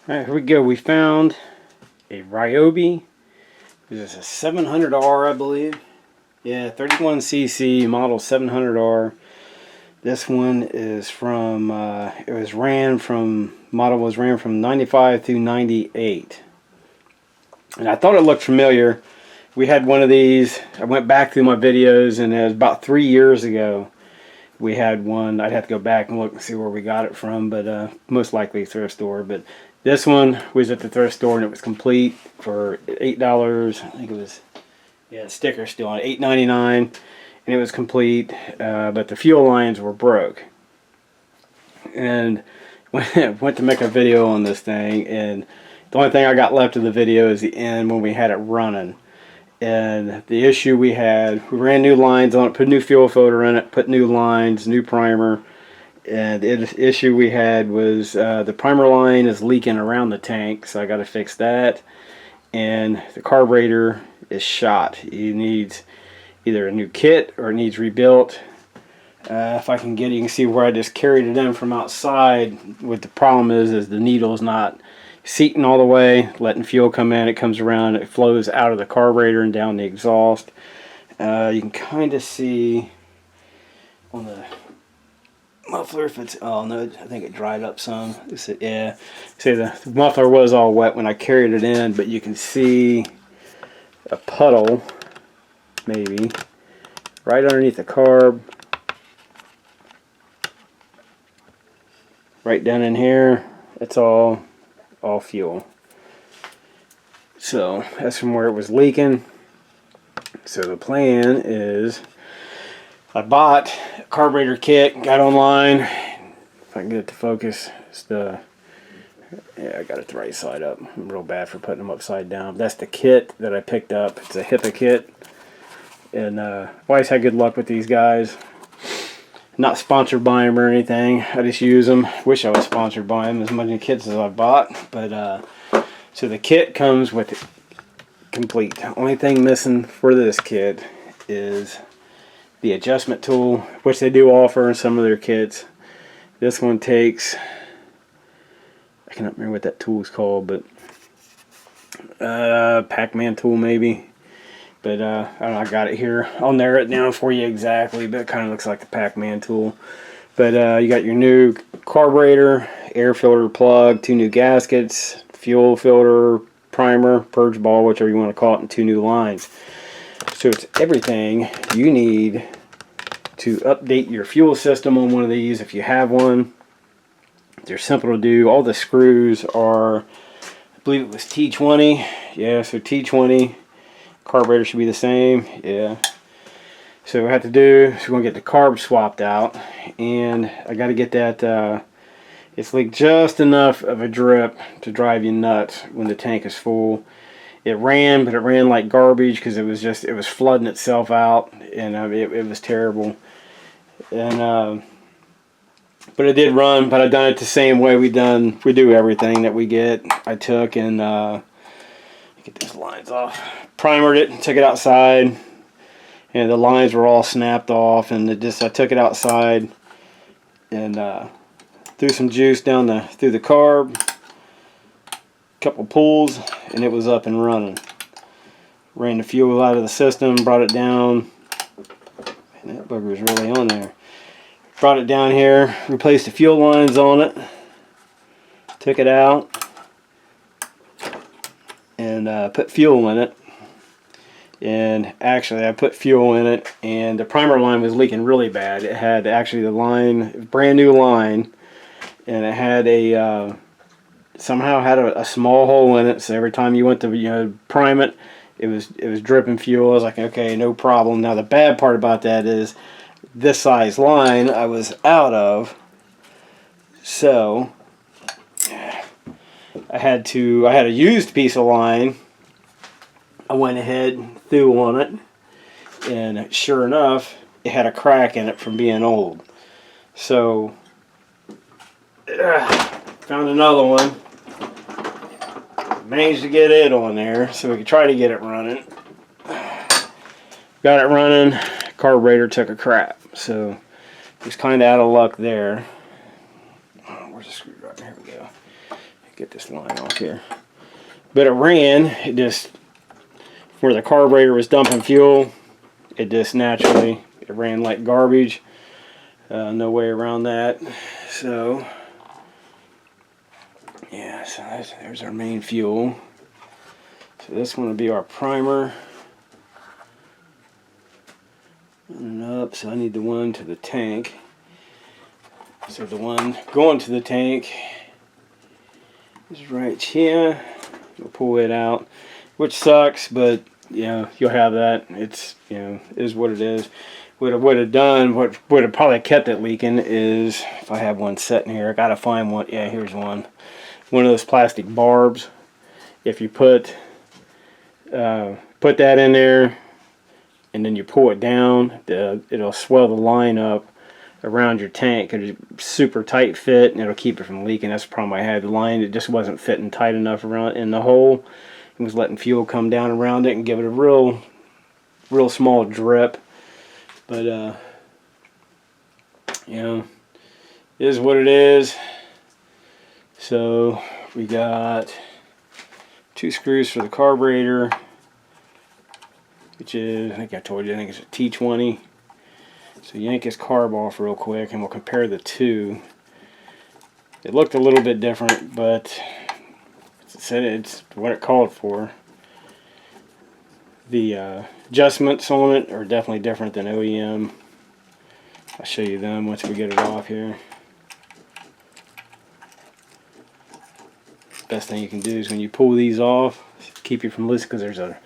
Alright, here we go. We found a Ryobi. This is a 700R, I believe. Yeah, 31cc model 700R. This one is from, model was ran from 95 through 98. And I thought it looked familiar. We had one of these. I went back through my videos, and it was about 3 years ago. We had one. I'd have to go back and look and see where we got it from, but most likely a thrift store. But this one was at the thrift store, and it was complete for $8. I think it was, yeah, the sticker still on $8.99, and it was complete. But the fuel lines were broke, and went to make a video on this thing, and the only thing I got left of the video is the end when we had it running. And the issue we had, we ran new lines on it, put a new fuel filter in it, put new lines, new primer. And the issue we had was the primer line is leaking around the tank, so I got to fix that. And the carburetor is shot. It needs either a new kit or it needs rebuilt. If I can get it, you can see where I just carried it in from outside. What the problem is the needle's not seating all the way, letting fuel come in. It comes around, it flows out of the carburetor and down the exhaust. You can kind of see on the muffler if it's, oh no, I think it dried up some. Yeah, see the muffler was all wet when I carried it in, but you can see a puddle maybe right underneath the carb, right down in here. It's all fuel. So that's from where it was leaking. So the plan is, I bought a carburetor kit, got online. If I can get it to focus, it's the, yeah, I got it the right side up. I'm real bad for putting them upside down. That's the kit that I picked up. It's a HIPA kit, and I've always had good luck with these guys. Not sponsored by them or anything. I just use them. Wish I was sponsored by them as many kits as I bought. But so the kit comes with complete. The only thing missing for this kit is the adjustment tool, which they do offer in some of their kits. This one takes, I cannot remember what that tool is called, but Pac-Man tool maybe. But I don't know, I got it here. I'll narrow it down for you exactly, but it kind of looks like the Pac-Man tool. But you got your new carburetor, air filter plug, 2 new gaskets, fuel filter, primer, purge ball, whichever you want to call it, and 2 new lines. So it's everything you need to update your fuel system on one of these if you have one. They're simple to do. All the screws are, I believe it was T20. Yeah, so T20. Carburetor should be the same, yeah. So what I have to do is we're going to get the carb swapped out, and I got to get that, it's leaked just enough of a drip to drive you nuts when the tank is full. It ran, but it ran like garbage because it was flooding itself out, and it was terrible. And but it did run, but I done it the same way we do everything that we get. I took and get these lines off. Primered it and took it outside, and the lines were all snapped off, and I took it outside and threw some juice down through the carb, couple pulls, and it was up and running. Ran the fuel out of the system, brought it down, and that bugger is really on there. Brought it down here, replaced the fuel lines on it, took it out, and put fuel in it. And actually I put fuel in it, and the primer line was leaking really bad. It had actually the line, brand new line, and it had a somehow had a small hole in it, so every time you went to prime it, it was dripping fuel. I was like, okay, no problem. Now the bad part about that is this size line I was out of, so I had a used piece of line. I went ahead, threw on it, and sure enough, it had a crack in it from being old. So, found another one. Managed to get it on there, so we could try to get it running. Got it running, carburetor took a crap, so just kind of out of luck there. Where's the screwdriver? Here we go. get this line off here. But it ran, it just, where the carburetor was dumping fuel, it just naturally, it ran like garbage. No way around that. So, yeah, so there's our main fuel. So this one will be our primer. And up, so I need the one to the tank. So the one going to the tank is right here. We'll pull it out, which sucks, but you know, you'll have that. It's, you know, is what it is. What I would have done, what would have probably kept it leaking is, if I have one sitting here, I gotta find one. Yeah, here's one. One of those plastic barbs. If you put that in there, and then you pull it down, it'll swell the line up around your tank. It's super tight fit, and it'll keep it from leaking. That's the problem I had. The line, it just wasn't fitting tight enough around in the hole. It was letting fuel come down around it and give it a real small drip. But you know, it is what it is. So we got 2 screws for the carburetor, which is, I think I told you, I think it's a T20. So yank his carb off real quick and we'll compare the two. It looked a little bit different, but it said it's what it called for. The adjustments on it are definitely different than OEM. I'll show you them once we get it off here. Best thing you can do is when you pull these off, keep you from losing, because there's a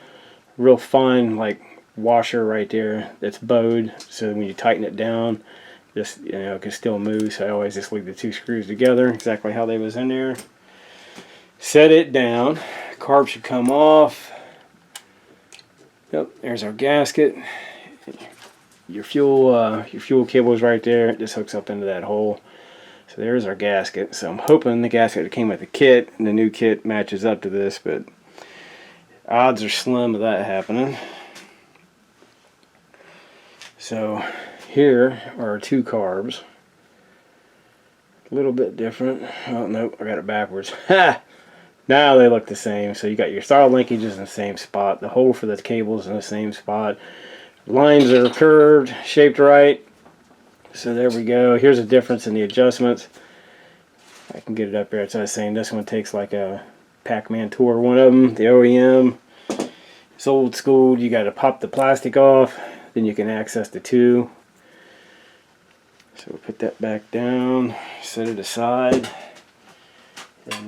real fine like washer right there that's bowed, so when you tighten it down, just, you know, it can still move. So I always just leave the 2 screws together exactly how they was in there. Set it down. Carb should come off. Yep, there's our gasket. Your fuel cable is right there. It just hooks up into that hole. So there's our gasket. So I'm hoping the gasket that came with the kit and the new kit matches up to this, but odds are slim of that happening. So here are our 2 carbs. A little bit different. Oh nope, I got it backwards. Ha! Now they look the same. So you got your throttle linkages in the same spot. The hole for the cables in the same spot. Lines are curved, shaped right. So there we go. Here's a difference in the adjustments. I can get it up there. As I was saying, this one takes like a Pac-Man tour. One of them, the OEM. It's old school. You got to pop the plastic off. Then you can access the 2. So we'll put that back down. Set it aside. And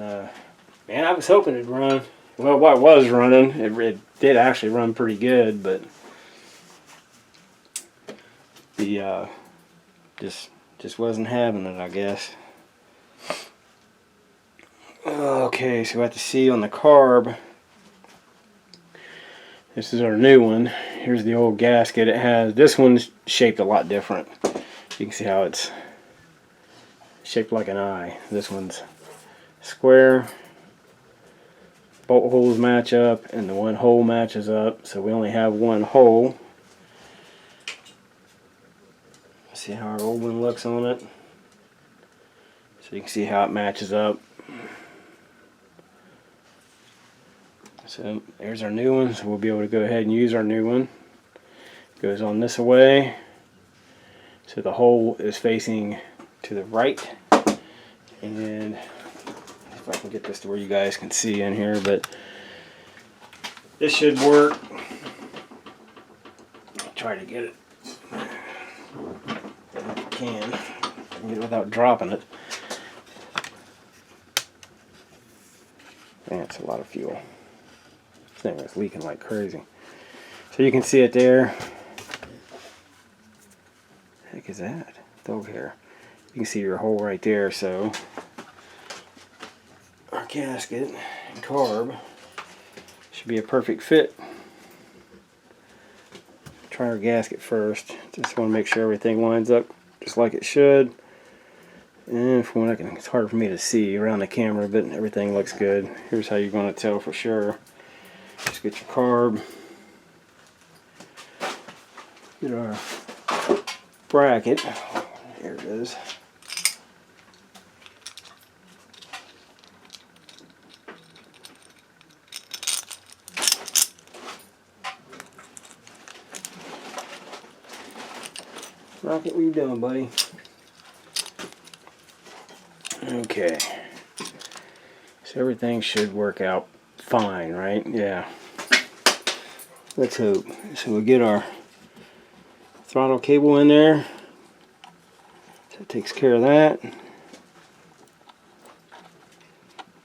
man, I was hoping it'd run. Well, what was running, it did actually run pretty good, but the just wasn't having it, I guess. Okay, so we have to see on the carb. This is our new one. Here's the old gasket. It has, this one's shaped a lot different. You can see how it's shaped like an eye. This one's square. Bolt holes match up and the one hole matches up. So we only have one hole. See how our old one looks on it. So you can see how it matches up. So there's our new one. So we'll be able to go ahead and use our new one. Goes on this way. So the hole is facing to the right. And if I can get this to where you guys can see in here, but this should work. Try to get it. If I can get it without dropping it. Man, it's a lot of fuel. This thing is leaking like crazy. So you can see it there. What the heck is that? Dog hair. You can see your hole right there. So our gasket and carb should be a perfect fit. Try our gasket first. Just want to make sure everything lines up just like it should. And from what I can, it's hard for me to see around the camera, but everything looks good. Here's how you're going to tell for sure. Just get your carb. Get our bracket. Here it is. Rocket, what you doing, buddy? Okay. So everything should work out fine, right? Yeah. Let's hope. So we'll get our throttle cable in there. So it takes care of that.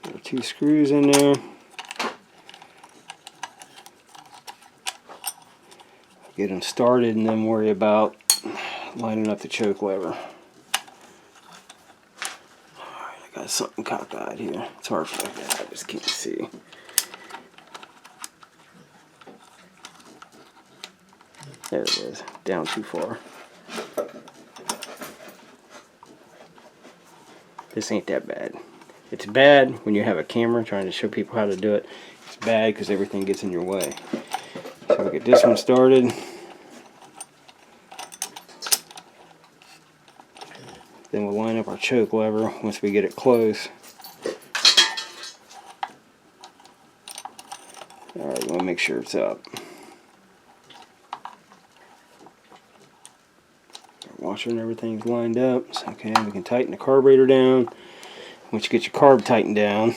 Got our 2 screws in there. Get them started and then worry about lining up the choke lever. Alright, I got something cockeyed here. It's hard for that, I just can't see. There it is, down too far. This ain't that bad. It's bad when you have a camera trying to show people how to do it. It's bad because everything gets in your way. So we'll get this one started. Then we'll line up our choke lever once we get it close. Alright, you want to make sure it's up. Our washer and everything's lined up. So, okay, we can tighten the carburetor down. Once you get your carb tightened down,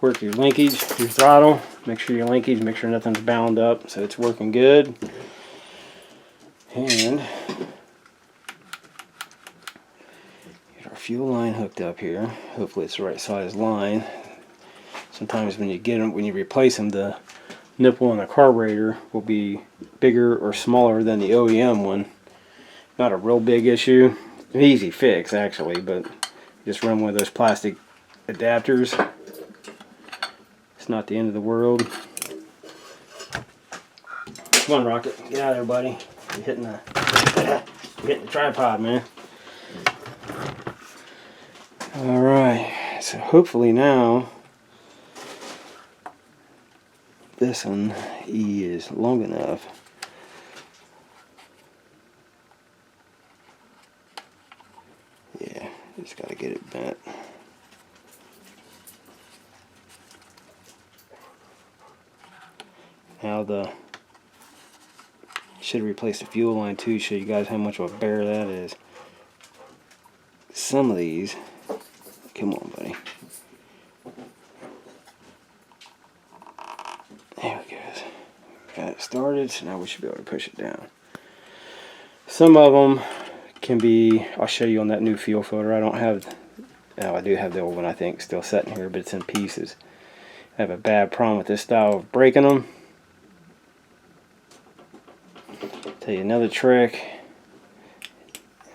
work your linkage, your throttle. Make sure your linkage, make sure nothing's bound up so it's working good. And get our fuel line hooked up here. Hopefully it's the right size line. Sometimes when you get them, when you replace them, the nipple on the carburetor will be bigger or smaller than the OEM one. Not a real big issue. An easy fix actually, but just run one of those plastic adapters. It's not the end of the world. Come on, Rocket. Get out of there, buddy. You're hitting the tripod, man. Alright, so hopefully now this one is long enough. Yeah, just gotta get it bent. Now should replace the fuel line too, show you guys how much of a bear that is. Some of these, come on buddy. There it goes. Got it started, so now we should be able to push it down. Some of them can be, I'll show you on that new fuel filter. I don't have, I do have the old one I think still sitting here, but it's in pieces. I have a bad problem with this style of breaking them. Tell you another trick,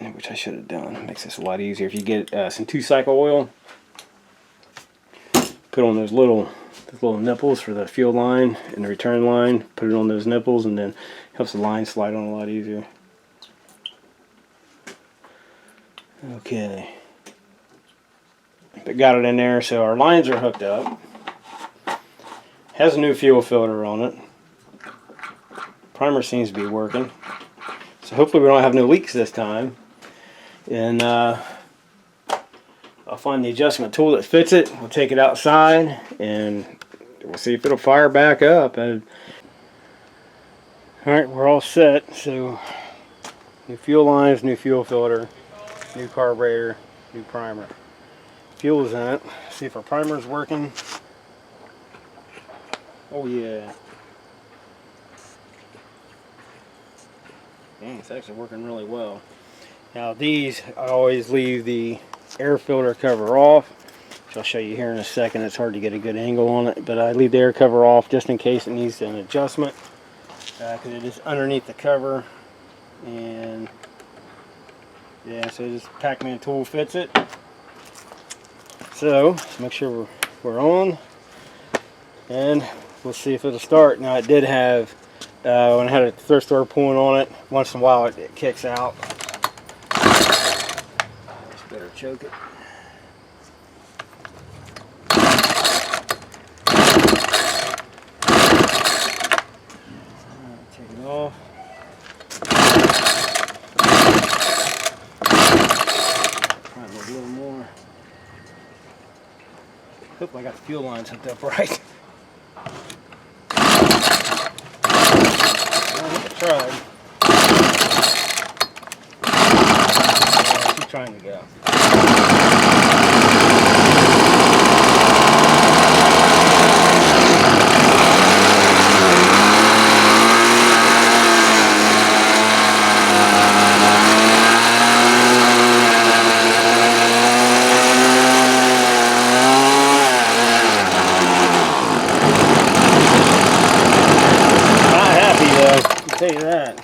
which I should have done. It makes this a lot easier. If you get some 2-cycle oil, put on those little nipples for the fuel line and the return line. Put it on those nipples, and then helps the line slide on a lot easier. Okay, but got it in there. So our lines are hooked up. Has a new fuel filter on it. Primer seems to be working, so hopefully we don't have no leaks this time. And I'll find the adjustment tool that fits it. We'll take it outside and we'll see if it'll fire back up. Alright, we're all set. So new fuel lines, new fuel filter, new carburetor, new primer. Fuel's in it. See if our primer's working. Oh yeah. Dang, it's actually working really well. Now these, I always leave the air filter cover off, which I'll show you here in a second. It's hard to get a good angle on it, but I leave the air cover off just in case it needs an adjustment, because it is underneath the cover. And yeah, so this Pac-Man tool fits it. So let's make sure we're on, and we'll see if it'll start. Now it did have, when I had a thrift store pulling on it, once in a while it kicks out. Just better choke it. Take it off. Try a little more. Hope I got the fuel lines hooked up right. tried. She's trying to go. Tell you that.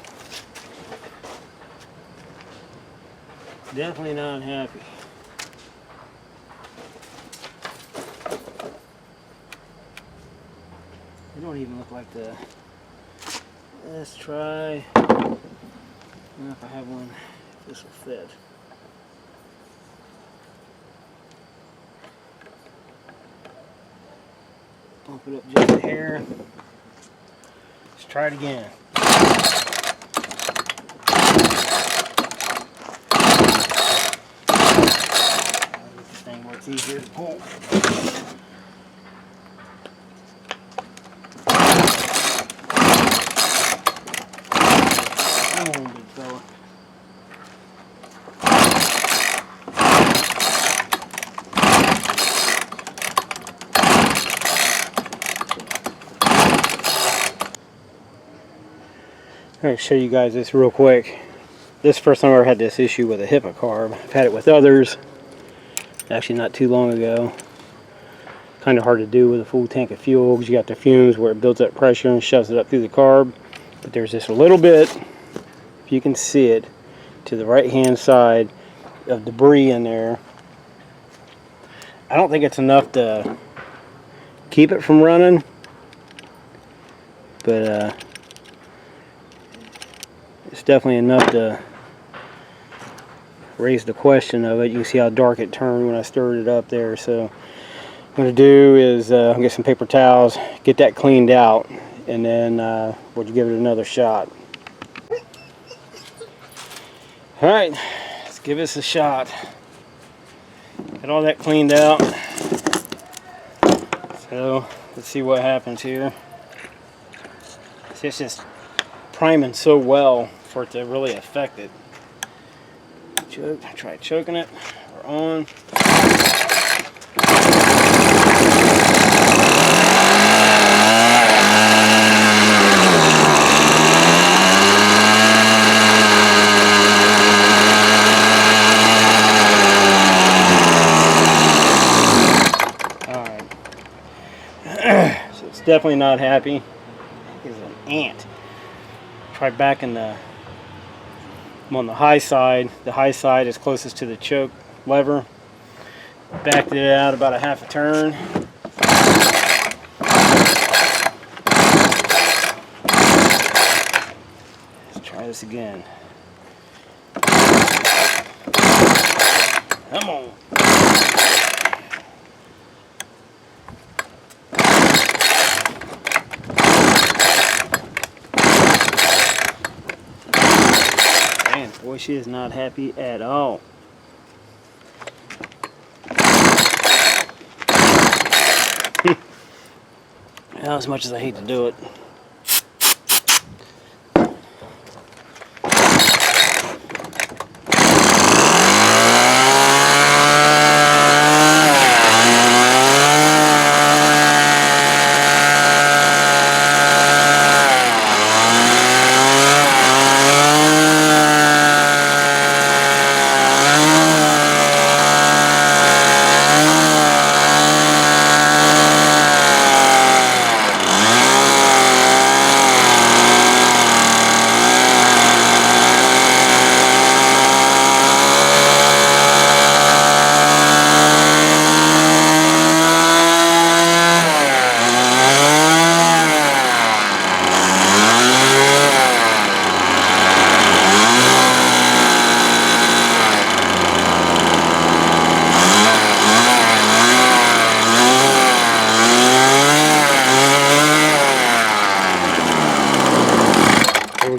Definitely not happy. They don't even look like the. Let's try. I don't know if I have one. This will fit. Bump it up just a hair. Let's try it again. This thing works easier to pull. Come on, big fella. I'm going to show you guys this real quick. This is the first time I ever had this issue with a HIPA carb. I've had it with others, actually not too long ago. Kind of hard to do with a full tank of fuel because you got the fumes where it builds up pressure and shoves it up through the carb. But there's just a little bit, if you can see it, to the right hand side of debris in there. I don't think it's enough to keep it from running, but it's definitely enough to raise the question of it. You can see how dark it turned when I stirred it up there. So what I'm going to do is get some paper towels, get that cleaned out, and then we'll give it another shot. Alright, let's give this a shot. Get all that cleaned out. So let's see what happens here. It's just priming so well for it to really affect it. Try choking it. We're on. Alright. So it's definitely not happy. It's an ant. Try back in the. I'm on the high side. The high side is closest to the choke lever. Backed it out about a half a turn. Let's try this again. Come on. Boy, she is not happy at all. Well, as much as I hate to do it.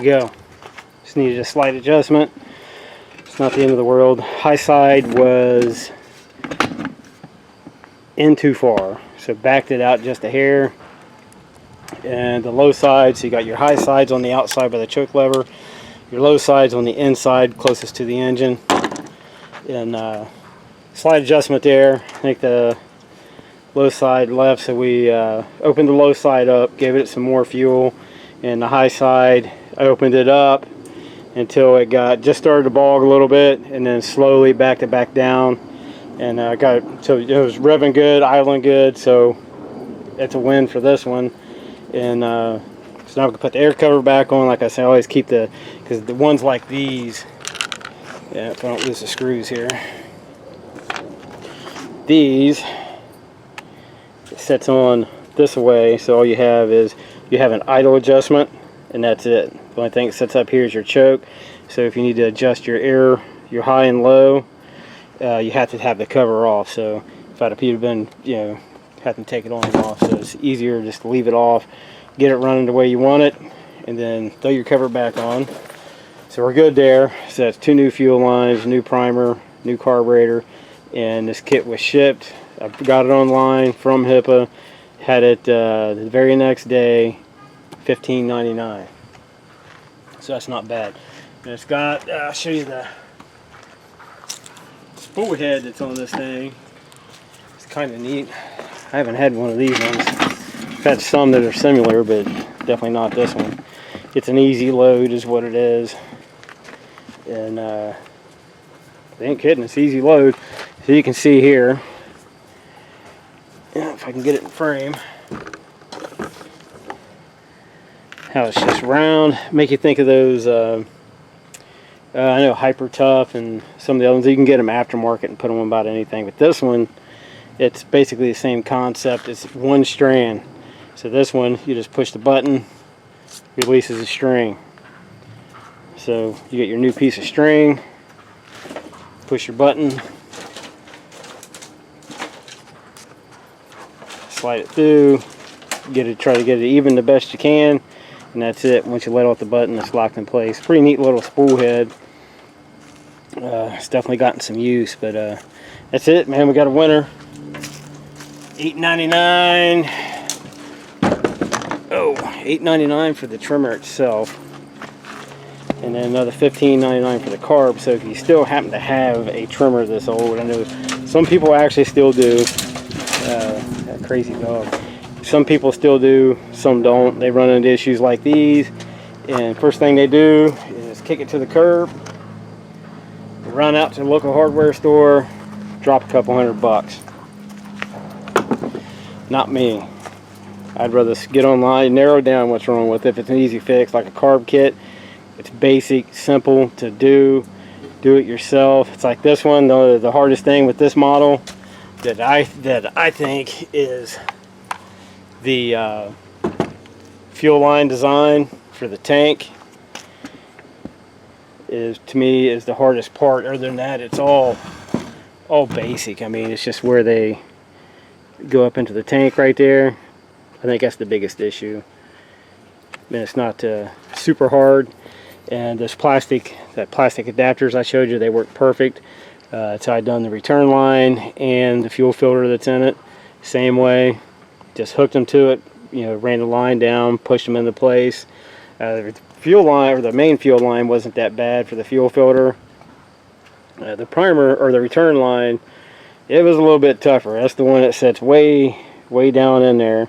Go. Just needed a slight adjustment. It's not the end of the world. High side was in too far, so backed it out just a hair. and the low side. So you got your high sides on the outside by the choke lever, your low sides on the inside closest to the engine, and slide adjustment there. I think the low side left, so we opened the low side up, gave it some more fuel, and the high side I opened it up until it just started to bog a little bit, and then slowly backed it back down, and got it so it was revving good, idling good, so it's a win for this one. And so now we can put the air cover back on. Like I said, I always keep because the ones like these, yeah, if I don't lose the screws here, these, it sets on this way, so all you have is you have an idle adjustment, and that's it. The only thing that sets up here is your choke. So if you need to adjust your air, your high and low, you have to have the cover off. So if I'd have been, have to take it on and off, so it's easier just to leave it off, get it running the way you want it, and then throw your cover back on. So we're good there. So that's 2 new fuel lines, new primer, new carburetor, and this kit was shipped. I got it online from HIPA, had it the very next day, $15.99. So that's not bad. And it's got, I'll show you the spool head that's on this thing. It's kind of neat. I haven't had one of these ones. I've had some that are similar, but definitely not this one. It's an easy load is what it is. And I ain't kidding, it's easy load. So you can see here, if I can get it in frame, how it's just round. Make you think of those, I know Hyper Tough and some of the other ones. You can get them aftermarket and put them on about anything. But this one, it's basically the same concept. It's one strand. So this one, you just push the button, releases the string. So you get your new piece of string, push your button, slide it through, try to get it even the best you can, and that's it. Once you let off the button, it's locked in place. Pretty neat little spool head. It's definitely gotten some use, but that's it, man. We got a winner. $8.99. Oh, $8.99 for the trimmer itself, and then another $15.99 for the carb. So if you still happen to have a trimmer this old, I know some people actually still do. That crazy dog. Some people still do, some don't. They run into issues like these, and first thing they do is kick it to the curb, run out to the local hardware store, drop a couple $100. Not me. I'd rather get online, narrow down what's wrong with it. If it's an easy fix like a carb kit, it's basic, simple to do it yourself. It's like this one. The hardest thing with this model that I think is the fuel line design for the tank. To me is the hardest part. Other than that, it's all basic. I mean, it's just where they go up into the tank right there. I think that's the biggest issue. And it's not super hard. And this plastic adapters I showed you, they work perfect. So I done the return line and the fuel filter that's in it same way. Just hooked them to it, ran the line down, pushed them into place. The fuel line, or the main fuel line, wasn't that bad for the fuel filter. The primer or the return line, it was a little bit tougher. That's the one that sits way down in there.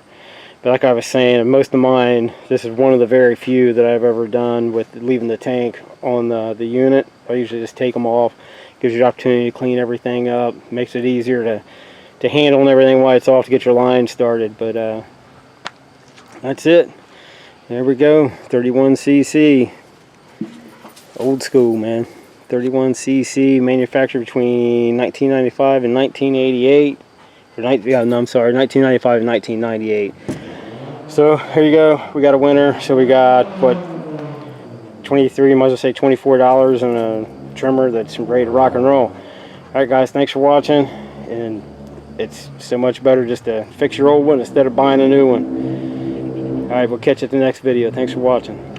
But like I was saying, most of mine, this is one of the very few that I've ever done with leaving the tank on the unit. I usually just take them off. Gives you the opportunity to clean everything up. Makes it easier to handle and everything while it's off to get your line started. But that's it. There we go. 31cc. Old school, man. 31cc, manufactured between 1995 and 1988. I'm sorry, 1995 and 1998. So here you go. We got a winner. So we got what, 23, might as well say $24 on a trimmer that's ready to rock and roll. All right, guys, thanks for watching. And it's so much better just to fix your old one instead of buying a new one. All right, we'll catch you at the next video. Thanks for watching.